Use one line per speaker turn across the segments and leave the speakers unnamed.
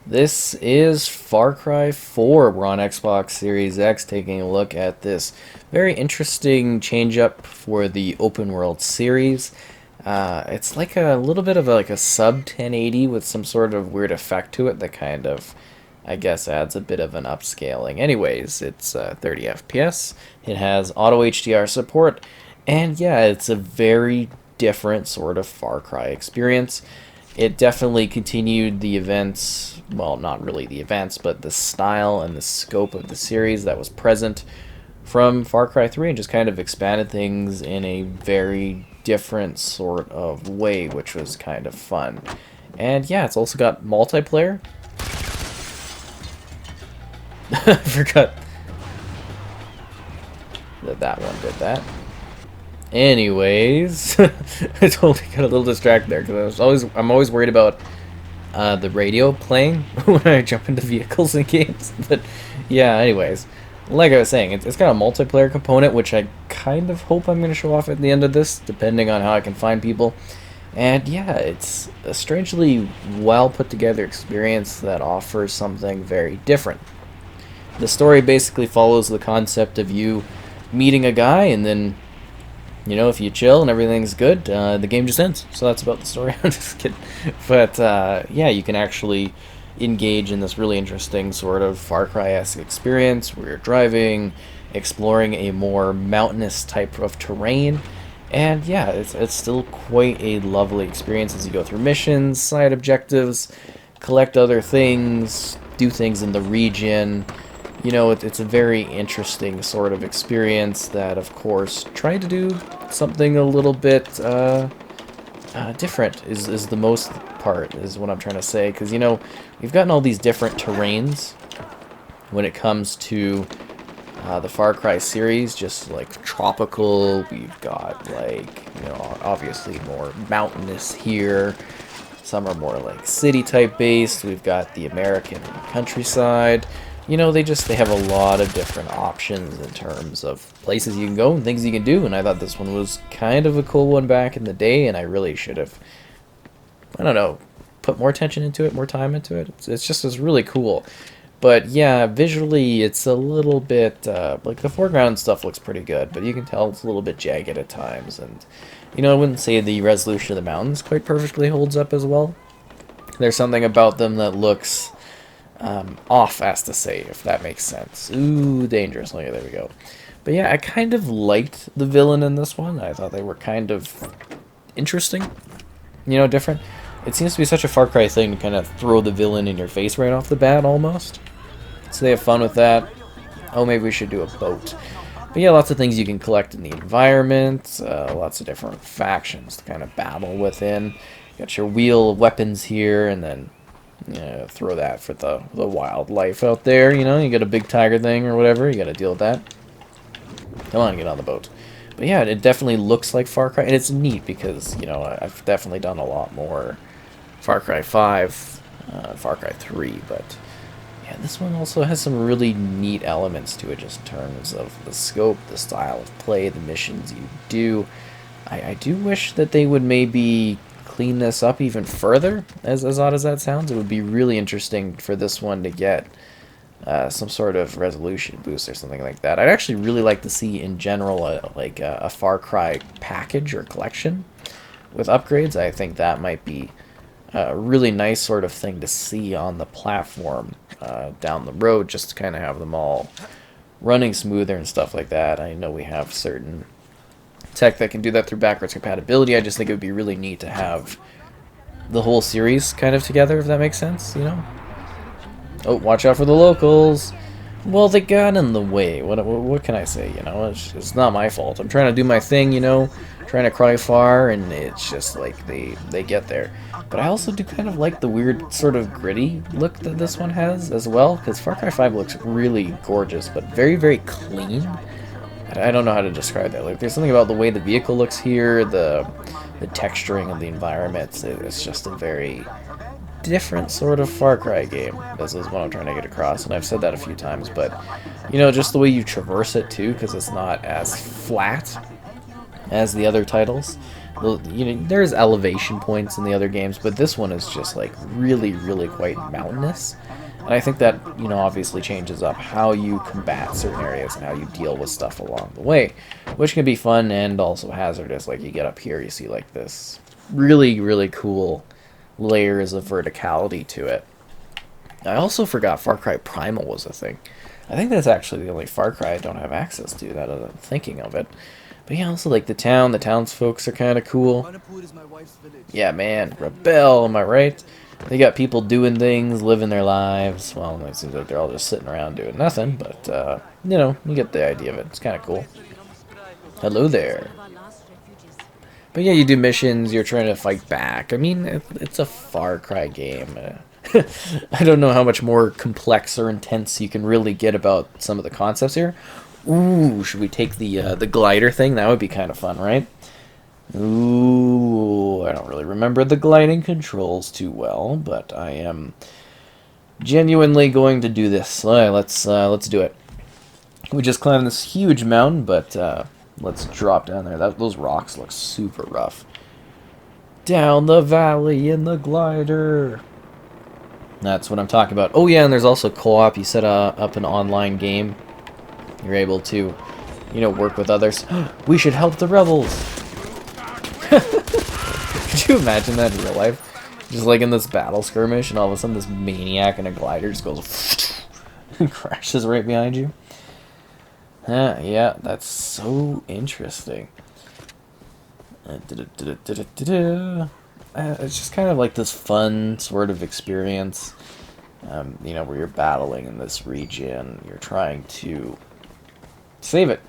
This is Far Cry 4. We're on Xbox Series X taking a look at this very interesting change up for the open world series. It's like a little bit of like a sub 1080 with some sort of weird effect to it that kind of, I guess, adds a bit of an upscaling. Anyways, it's 30 FPS. It has auto HDR support, and yeah, it's a very different sort of Far Cry experience. It definitely continued the events, well, not really the events, but the style and the scope of the series that was present from Far Cry 3 and just kind of expanded things in a very different sort of way, which was kind of fun. And yeah, it's also got multiplayer. I forgot that that one did that. Anyways, I totally got a little distracted there because I'm always worried about the radio playing when I jump into vehicles in games. But yeah, anyways, like I was saying, it's got a multiplayer component which I kind of hope I'm going to show off at the end of this, depending on how I can find people. And yeah, it's a strangely well put together experience that offers something very different. The story basically follows the concept of you meeting a guy, and then if you chill and everything's good, the game just ends. So that's about the story. I'm just kidding. But yeah, you can actually engage in this really interesting sort of Far Cry-esque experience where you're driving, exploring a more mountainous type of terrain. And yeah, it's still quite a lovely experience as you go through missions, side objectives, collect other things, do things in the region. It's a very interesting sort of experience that, of course, tried to do something a little bit different is the most part, is what I'm trying to say. Because, we've gotten all these different terrains when it comes to the Far Cry series, just like tropical. We've got, like, obviously more mountainous here. Some are more like city-type based. We've got the American countryside. They have a lot of different options in terms of places you can go and things you can do, and I thought this one was kind of a cool one back in the day, and I really should have, I don't know, put more attention into it, more time into it. It's really cool. But yeah, visually it's a little bit, like the foreground stuff looks pretty good, but you can tell it's a little bit jagged at times, and, I wouldn't say the resolution of the mountains quite perfectly holds up as well. There's something about them that looks off, as to say, if that makes sense. Ooh, dangerous. Oh, yeah, there we go. But yeah, I kind of liked the villain in this one. I thought they were kind of interesting, different. It seems to be such a Far Cry thing to kind of throw the villain in your face right off the bat, almost. So they have fun with that. Oh, maybe we should do a boat. But yeah, lots of things you can collect in the environment, lots of different factions to kind of battle within. You got your wheel of weapons here, and then throw that for the wildlife out there. You got a big tiger thing or whatever, you got to deal with that. Come on, get on the boat. But yeah, it definitely looks like Far Cry, and it's neat because, I've definitely done a lot more Far Cry 5, Far Cry 3, but yeah, this one also has some really neat elements to it, just in terms of the scope, the style of play, the missions you do. I do wish that they would maybe clean this up even further, as odd as that sounds. It would be really interesting for this one to get some sort of resolution boost or something like that. I'd actually really like to see, in general, a Far Cry package or collection with upgrades. I think that might be a really nice sort of thing to see on the platform down the road, just to kind of have them all running smoother and stuff like that. I know we have certain tech that can do that through backwards compatibility. I just think it would be really neat to have the whole series kind of together, if that makes sense, Oh, watch out for the locals. Well, they got in the way. What can I say, It's not my fault. I'm trying to do my thing, trying to cry far, and it's just like they get there. But I also do kind of like the weird sort of gritty look that this one has as well, because Far Cry 5 looks really gorgeous, but very, very clean. I don't know how to describe that. Like, there's something about the way the vehicle looks here, the texturing of the environments. It's just a very different sort of Far Cry game. This is what I'm trying to get across, and I've said that a few times, but, just the way you traverse it, too, because it's not as flat as the other titles. well, you know, there's elevation points in the other games, but this one is just like really, really quite mountainous. And I think that, you know, obviously changes up how you combat certain areas and how you deal with stuff along the way, which can be fun and also hazardous. Like you get up here, you see like this really, really cool layers of verticality to it. I also forgot Far Cry Primal was a thing. I think that's actually the only Far Cry I don't have access to, now that I'm thinking of it. But yeah, also like the townsfolk are kind of cool. Yeah, man, rebel, am I right? They got people doing things, living their lives. Well, it seems like they're all just sitting around doing nothing, but, you know, you get the idea of it. It's kind of cool. Hello there. But yeah, you do missions, you're trying to fight back. I mean, it's a Far Cry game. I don't know how much more complex or intense you can really get about some of the concepts here. Ooh, should we take the glider thing? That would be kind of fun, right? Ooh, I don't really remember the gliding controls too well, but I am genuinely going to do this. All right, let's do it. We just climbed this huge mountain, but let's drop down there. Those rocks look super rough. Down the valley in the glider. That's what I'm talking about. Oh yeah, and there's also co-op. You set up an online game. You're able to, you know, work with others. We should help the rebels. Could you imagine that in real life? Just like in this battle skirmish, and all of a sudden this maniac in a glider just goes and crashes right behind you. Yeah, that's so interesting. It's just kind of like this fun sort of experience, you know, where you're battling in this region. You're trying to save it,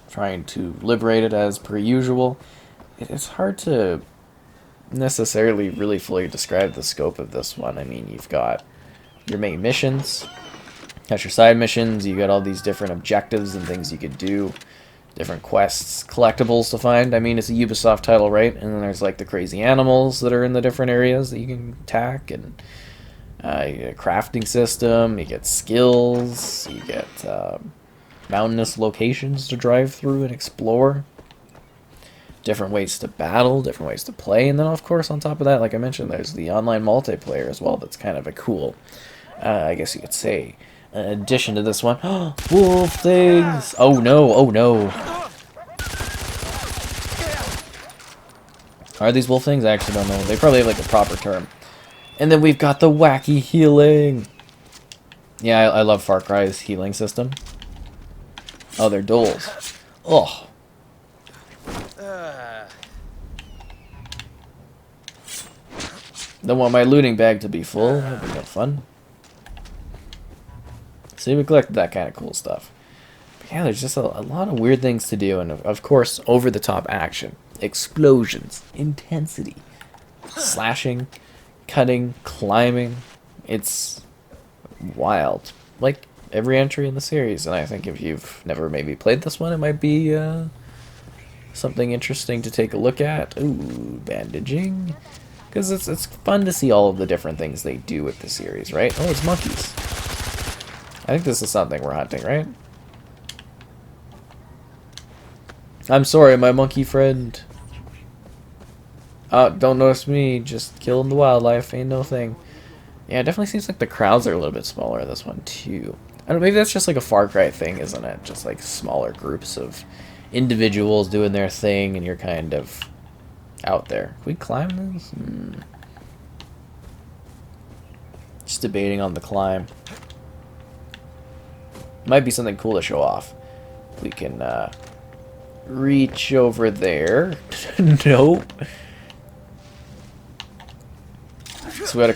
trying to liberate it as per usual. It's hard to necessarily really fully describe the scope of this one. I mean, you've got your main missions, got your side missions, you got all these different objectives and things you could do, different quests, collectibles to find. I mean, it's a Ubisoft title, right? And then there's like the crazy animals that are in the different areas that you can attack, and you get a crafting system, you get skills, you get mountainous locations to drive through and explore, different ways to battle, different ways to play, and then of course on top of that, like I mentioned, there's the online multiplayer as well. That's kind of a cool, I guess you could say, addition to this one. Wolf things! Oh no, oh no. Are these wolf things? I actually don't know. They probably have like a proper term. And then we've got the wacky healing. Yeah, I love Far Cry's healing system. Oh, they're doles. Oh. Don't want my looting bag to be full. That'd be no fun. See, we collected that kind of cool stuff. But yeah, there's just a lot of weird things to do, and of course, over-the-top action, explosions, intensity, slashing, cutting, climbing. It's wild, like every entry in the series. And I think if you've never maybe played this one, it might be something interesting to take a look at. Ooh, bandaging. Because it's fun to see all of the different things they do with the series, right? Oh, it's monkeys. I think this is something we're hunting, right? I'm sorry, my monkey friend. Don't notice me, just killing the wildlife, ain't no thing. Yeah, it definitely seems like the crowds are a little bit smaller in this one, too. I don't know, maybe that's just like a Far Cry thing, isn't it? Just like smaller groups of individuals doing their thing, and you're kind of out there. Can we climb this? Just debating on the climb. Might be something cool to show off. We can reach over there. Nope. So we gotta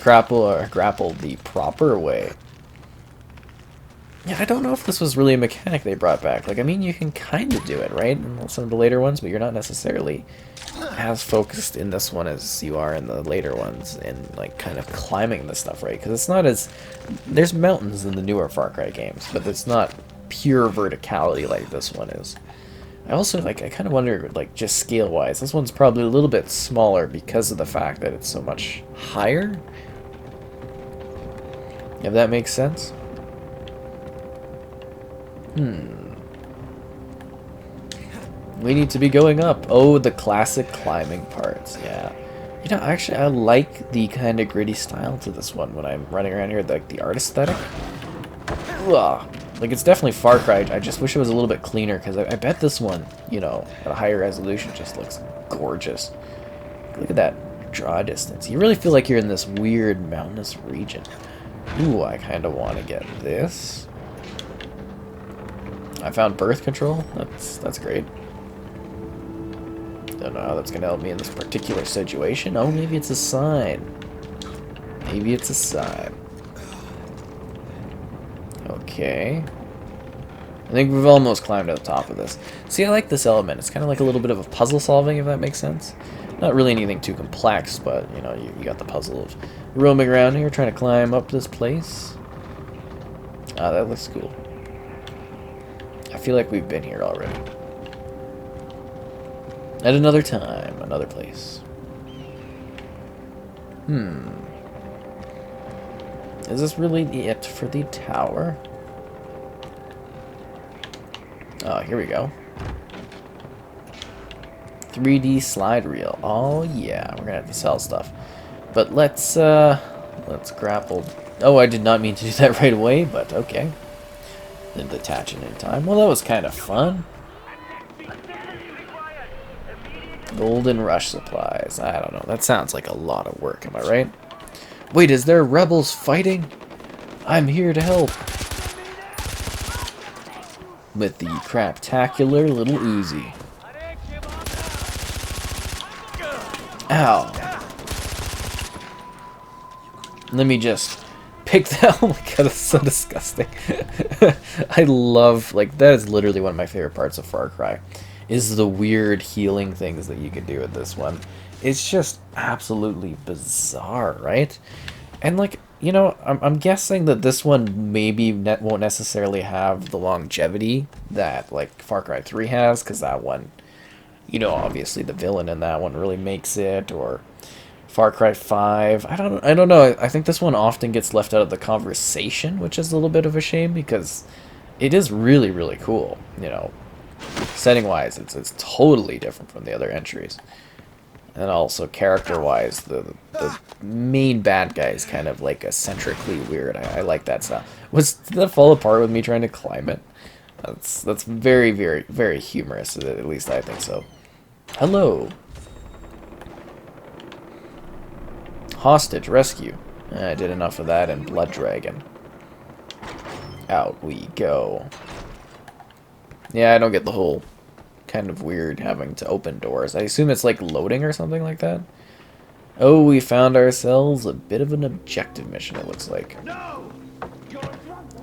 grapple the proper way. Yeah, I don't know if this was really a mechanic they brought back. Like, I mean, you can kind of do it, right? In some of the later ones, but you're not necessarily as focused in this one as you are in the later ones, and like kind of climbing the stuff, right? Because it's not as, there's mountains in the newer Far Cry games, but it's not pure verticality like this one is. I also I kind of wonder, like, just scale wise, this one's probably a little bit smaller because of the fact that it's so much higher, if that makes sense. We need to be going up. Oh, the classic climbing parts. Yeah. You know, actually, I like the kind of gritty style to this one when I'm running around here, like the art aesthetic. Ugh. Like, it's definitely Far Cry. I just wish it was a little bit cleaner, because I bet this one, you know, at a higher resolution just looks gorgeous. Look at that draw distance. You really feel like you're in this weird mountainous region. Ooh, I kind of want to get this. I found birth control. That's great. Don't know how that's going to help me in this particular situation. Oh, maybe it's a sign. Maybe it's a sign. Okay. I think we've almost climbed to the top of this. See, I like this element. It's kind of like a little bit of a puzzle solving, if that makes sense. Not really anything too complex, but, you know, you got the puzzle of roaming around here, trying to climb up this place. Ah, that looks cool. I feel like we've been here already. At another time, another place. Is this really it for the tower? Oh, here we go. 3D slide reel. Oh yeah, we're gonna have to sell stuff. But let's grapple. Oh, I did not mean to do that right away, but okay. Didn't detach it in time. Well, that was kind of fun. Golden Rush supplies. I don't know. That sounds like a lot of work, am I right? Wait, is there rebels fighting? I'm here to help. With the craptacular little Uzi. Ow. Let me just pick that. Oh my god, that's so disgusting. I love, like, that is literally one of my favorite parts of Far Cry. Is the weird healing things that you can do with this one. It's just absolutely bizarre, right? And, like, you know, I'm guessing that this one maybe won't necessarily have the longevity that, like, Far Cry 3 has, because that one, you know, obviously the villain in that one really makes it, or Far Cry 5. I don't know. I think this one often gets left out of the conversation, which is a little bit of a shame, because it is really, really cool, you know. Setting-wise, it's totally different from the other entries. And also, character-wise, the main bad guy is kind of, like, eccentrically weird. I like that style. Did that fall apart with me trying to climb it? That's very, very, very humorous, at least I think so. Hello. Hostage rescue. I did enough of that in Blood Dragon. Out we go. Yeah, I don't get the whole kind of weird having to open doors. I assume it's like loading or something like that. Oh, we found ourselves a bit of an objective mission, it looks like.
No!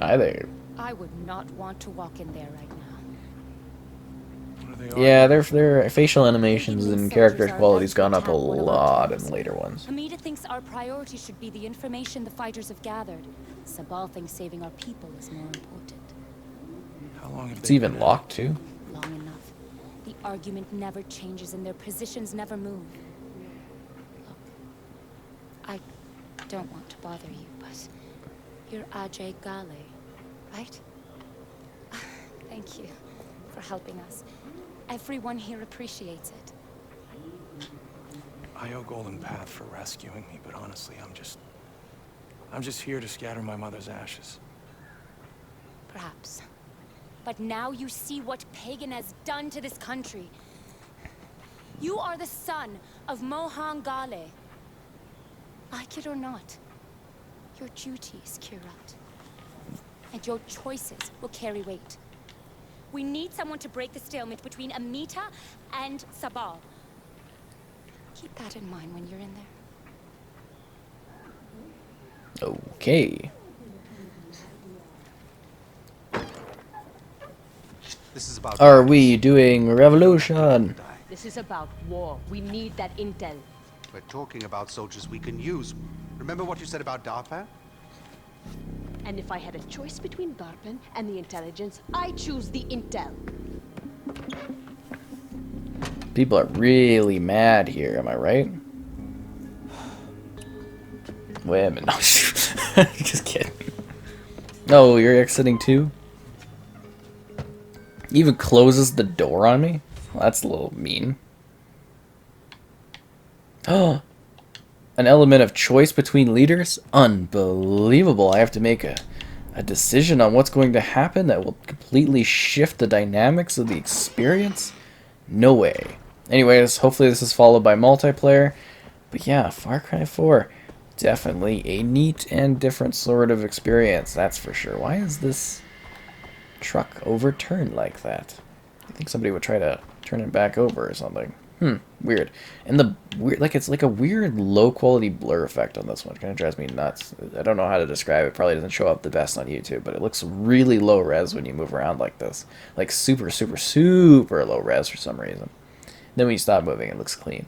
Hi there.
I would not want to walk in there right now.
Yeah, their facial animations and character quality's gone up a lot in later ones.
Amita thinks our priority should be the information the fighters have gathered. Sabal thinks saving our people is more important.
How long have
It's
they
even
been
locked too.
Long enough. The argument never changes and their positions never move. Look, I don't want to bother you, but you're Ajay Gale, right? Thank you for helping us. Everyone here appreciates it.
I owe Golden Path for rescuing me, but honestly, I'm just here to scatter my mother's ashes.
Perhaps. But now you see what Pagan has done to this country. You are the son of Mohan Gale. Like it or not, your duties, Kirat. And your choices will carry weight. We need someone to break the stalemate between Amita and Sabal. Keep that in mind when you're in there.
Okay.
This is about
Are we doing revolution?
This is about war. We need that intel.
We're talking about soldiers we can use. Remember what you said about DARPA?
And if I had a choice between Darpan and the intelligence, I choose the intel.
People are really mad here, am I right? Wait a minute. No, just kidding. No, you're exiting too? He even closes the door on me? Well, that's a little mean. Oh, an element of choice between leaders? Unbelievable. I have to make a decision on what's going to happen that will completely shift the dynamics of the experience? No way. Anyways, hopefully this is followed by multiplayer. But yeah, Far Cry 4, definitely a neat and different sort of experience, that's for sure. Why is this truck overturned like that? I think somebody would try to turn it back over or something. Weird. And the weird, like, it's like a weird low quality blur effect on this one. It kind of drives me nuts. I don't know how to describe it. Probably doesn't show up the best on YouTube, but it looks really low res when you move around like this. Like super, super, super low res for some reason. Then when you stop moving, it looks clean.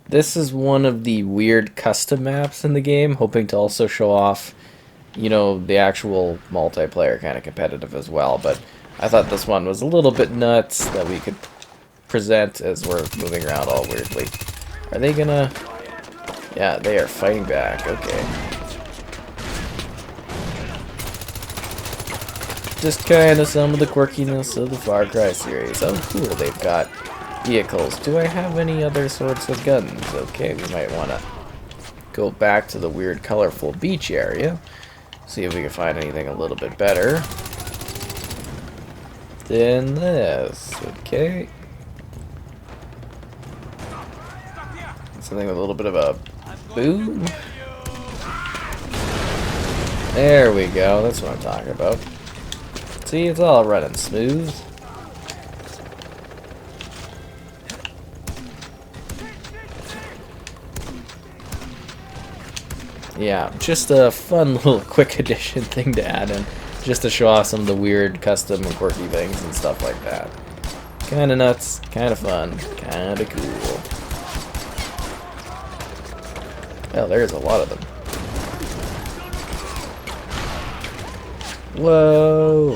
This is one of the weird custom maps in the game, hoping to also show off, you know, the actual multiplayer kind of competitive as well. But I thought this one was a little bit nuts that we could present as we're moving around all weirdly. Are they gonna... Yeah, they are fighting back. Okay. Just kind of some of the quirkiness of the Far Cry series. Oh, cool. They've got vehicles. Do I have any other sorts of guns? Okay, we might want to go back to the weird, colorful beach area. See if we can find anything a little bit better than this. Okay. Something with a little bit of a boom. There we go. That's what I'm talking about. See, it's all running smooth. Yeah, just a fun little quick addition thing to add in, just to show off some of the weird custom and quirky things and stuff like that. Kinda nuts, kinda fun, kinda cool. Oh, there's a lot of them. Whoa!